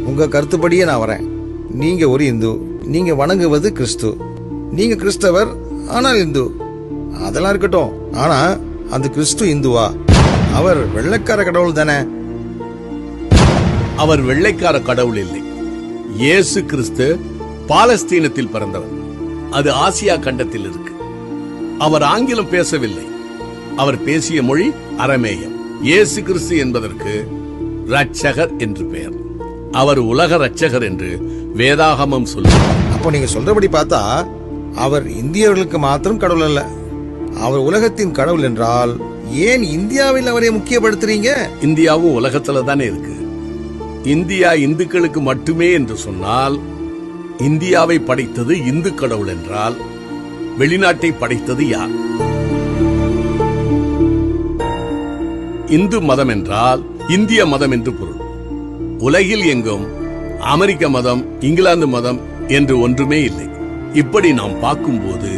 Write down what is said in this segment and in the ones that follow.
உங்க கருத்துப்படியே நான் வரேன். நீங்க ஒரு இந்து, நீங்க வணங்குவது கிறிஸ்து, நீங்க கிறிஸ்தவர் ஆனால் இந்து. அதெல்லாம் இருக்கட்டும். ஆனா அந்த கிறிஸ்து இந்துவா? அவர் வெள்ளைக்கார கடவுள் தானே? அவர் வெள்ளைக்கார கடவுள் இல்லை. இயேசு கிறிஸ்து பாலஸ்தீனத்தில் பிறந்தவர். அது ஆசியா கண்டத்தில் இருக்கு. அவர் ஆங்கிலம் பேசவில்லை. அவர் பேசிய மொழி அரமேயம். இயேசு கிறிஸ்து என்பதற்கு ரட்சகர் என்று பெயர். அவர் உலக ரட்சகர் என்று வேதாகமம் சொல்லுவார். அப்போ நீங்க சொல்றபடி பார்த்தா அவர் இந்தியர்களுக்கு மாத்திரம் கடவுள் அல்ல, அவர் உலகத்தின் கடவுள் என்றால் ஏன் இந்தியாவில் அவரை முக்கியப்படுத்துறீங்க? இந்தியாவும் உலகத்துல தானே இருக்கு. இந்தியா இந்துக்களுக்கு மட்டுமே என்று சொன்னால், இந்தியாவை படைத்தது இந்து கடவுள் என்றால் வெளிநாட்டை படைத்தது யார்? இந்து மதம் என்றால் இந்திய மதம் என்று பொருள். உலகில் எங்கும் அமெரிக்க மதம், இங்கிலாந்து மதம் என்று ஒன்றுமே இல்லை. இப்படி நாம் பார்க்கும்போது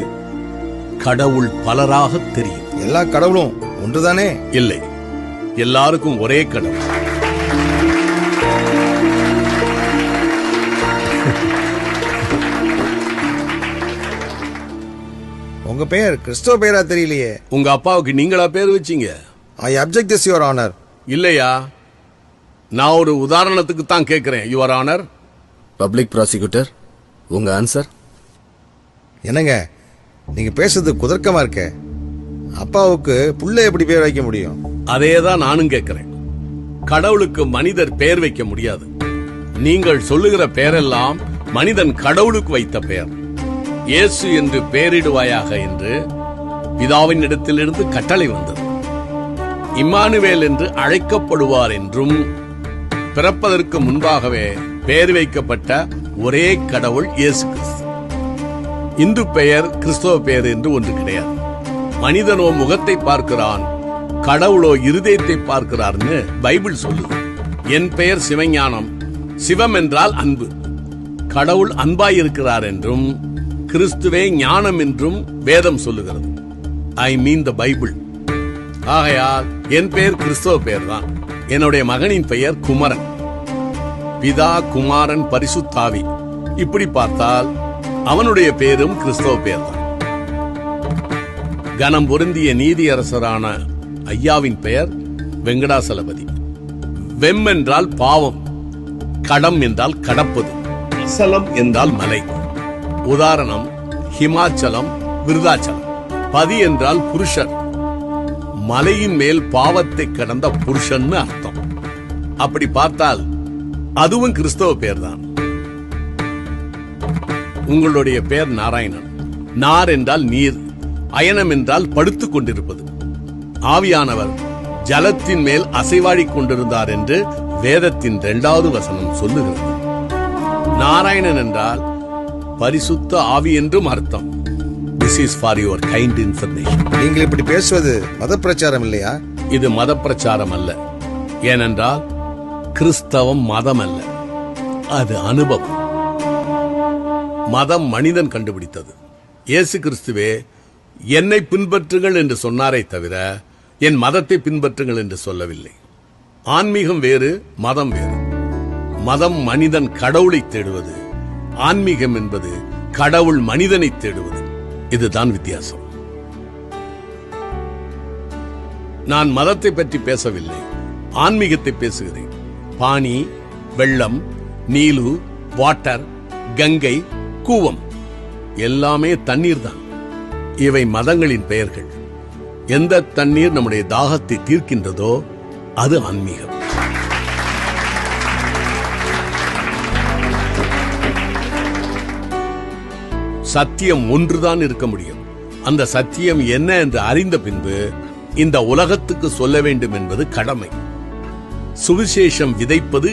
கடவுள் பலராக தெரியும். எல்லா கடவுளும் ஒன்றுதானே? இல்லை, எல்லாருக்கும் ஒரே கடவுள். உங்க பெயர் கிறிஸ்தவ பெயரா தெரியலையே. உங்க அப்பாவுக்கு நீங்களா பேர் வச்சீங்க? ஐ அப்ஜெக்ட் திஸ் யுவர் ஆனர். இல்லையா, நான் ஒரு உதாரணத்துக்கு தான் கேட்கிறேன். Your honour. பப்ளிக் ப்ராசிக்யூட்டர், உங்க ஆன்சர்? என்னங்க நீங்க பேசுறது குதர்க்கமா இருக்க. அப்பாவுக்கு புள்ள எப்படி பேர் வைக்க முடியும்? அதேதான் நானும் கேட்கிறேன். கடவுளுக்கு மனிதர் பெயர் வைக்க முடியாது. நீங்கள் சொல்லுகிற பெயரெல்லாம் மனிதன் கடவுளுக்கு வைத்த பெயர். இயேசு என்று பெயரிடுவாயாக என்று பிதாவின் இடத்திலிருந்து கட்டளை வந்தது. இம்மானுவேல் என்று அழைக்கப்படுவார் என்றும் பிறப்பதற்கு முன்பாகவே பெயர் வைக்கப்பட்ட ஒரே கடவுள் இயேசு கிறிஸ்து. இந்து பெயர், கிறிஸ்தவ பெயர் என்று ஒன்று கிடையாது. மனிதனோ முகத்தை பார்க்கிறான், கடவுளோ இருதயத்தை பார்க்கிறார்னு பைபிள் சொல்லுது. என் பெயர் சிவஞானம். சிவம் என்றால் அன்பு. கடவுள் அன்பாயிருக்கிறார் என்றும் கிறிஸ்துவே ஞானம் என்றும் வேதம் சொல்லுகிறது. ஐ மீன் த பைபிள். ஆகையால் என் பெயர் கிறிஸ்தவ பெயர் தான். என்னுடைய மகனின் பெயர் குமரன். பிதா, குமாரன், பரிசுத்தாவி. இப்படி பார்த்தால் அவனுடைய பெயரும் கிறிஸ்தவ பெயர் தான். கனம் பொருந்திய நீதியரசரான ஐயாவின் பெயர் வெங்கடாசலபதி. வெம் என்றால் பாவம், கடம் என்றால் கடப்பது, அசலம் என்றால் மலை. உதாரணம் ஹிமாச்சலம், விருதாச்சலம். பதி என்றால் புருஷர். மலையின் மேல் பாவத்தை கடந்த புருஷன் அர்த்தம். அப்படி பார்த்தால் அதுவும் கிறிஸ்தவ பெயர் தான். உங்களுடைய பெயர் நாராயணன். நார் என்றால் நீர், அயனம் என்றால் படுத்துக் கொண்டிருப்பது. ஆவியானவர் ஜலத்தின் மேல் அசைவாடிக் கொண்டிருந்தார் என்று வேதத்தின் 2வது வசனம் சொல்லுகிறது. நாராயணன் என்றால் பரிசுத்த ஆவி என்றும் அர்த்தம். This is for your kind information. நீங்கள் இப்படி பேசுவது மத பிரச்சாரம் இல்லையா? இது மத பிரச்சாரம் அல்ல. ஏனென்றால் கிறிஸ்தவம் மதம் அல்ல, அது அனுபவம். மதம் மனிதன் கண்டுபிடித்தது. இயேசு கிறிஸ்துவே என்னை பின்பற்றுங்கள் என்று சொன்னாரே தவிர என் மதத்தை பின்பற்றுங்கள் என்று சொல்லவில்லை. ஆன்மீகம் வேறு, மதம் வேறு. மதம் மனிதன் கடவுளை தேடுவது, ஆன்மீகம் என்பது கடவுள் மனிதனை தேடுவது. இதுதான் வித்தியாசம். நான் மதத்தை பற்றி பேசவில்லை, ஆன்மீகத்தை பேசுகிறேன். பானி, வெள்ளம், நீலு, வாட்டர், கங்கை, கூவம் எல்லாமே தண்ணீர் தான். இவை மதங்களின் பெயர்கள். எந்த தண்ணீர் நம்முடைய தாகத்தை தீர்க்கின்றதோ அது ஆன்மீகம். சத்தியம் ஒன்றுதான் இருக்க முடியும். அந்த சத்தியம் என்ன என்று அறிந்த பின்பு இந்த உலகத்துக்கு சொல்ல வேண்டும் என்பது கடமை. சுவிசேஷம் விதைப்பது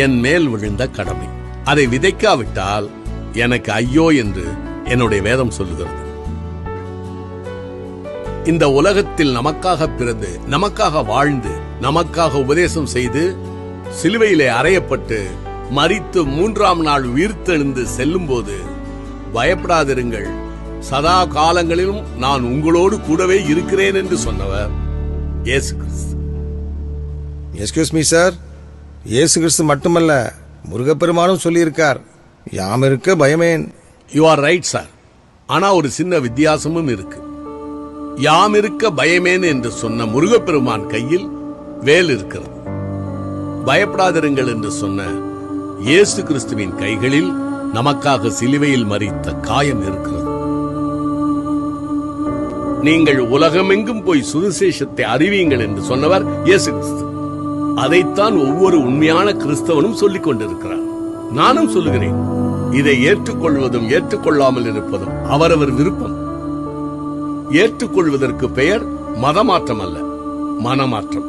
என் மேல் விழுந்த கடமை. அதை விதைக்காவிட்டால் எனக்கு ஐயோ என்று என்னுடைய வேதம் சொல்லுகிறது. இந்த உலகத்தில் நமக்காக பிறந்து, நமக்காக வாழ்ந்து, நமக்காக உபதேசம் செய்து, சிலுவையிலே அறையப்பட்டு மரித்து 3ஆம் நாள் உயிர்த்தெழுந்து செல்லும் போது பயப்படாதிருங்கள், சதா காலங்களிலும் நான் உங்களோடு கூடவே இருக்கிறேன் என்று சொன்னவர் இயேசு கிறிஸ்து. எஸ்கியூஸ் மீ சார், இயேசு கிறிஸ்து மட்டுமல்ல, முருகப்பெருமானும் சொல்லியிருக்கார், யாம் இருக்க பயமேன். You are right sir. ஆனா ஒரு சின்ன வித்தியாசமும் இருக்கு. யாம் இருக்க பயமேன் என்று சொன்ன முருகப்பெருமான் கையில் வேல் இருக்கிறது. பயப்படாதிருங்கள் என்று சொன்ன இயேசு கிறிஸ்துவின் கைகளில் நமக்காக சிலுவையில் மரித்த காயம் இருக்கிறது. நீங்கள் உலகமெங்கும் போய் சுவிசேஷத்தை அறிவியுங்கள் என்று சொன்னவர் இயேசு கிறிஸ்து. அதைத்தான் ஒவ்வொரு உண்மையான கிறிஸ்தவனும் சொல்லிக் கொண்டிருக்கிறார். நானும் சொல்லுகிறேன். இதை ஏற்றுக்கொள்வதும் ஏற்றுக்கொள்ளாமல் இருப்பதும் அவரவர் விருப்பம். ஏற்றுக்கொள்வதற்கு பெயர் மதமாற்றம் அல்ல, மனமாற்றம்.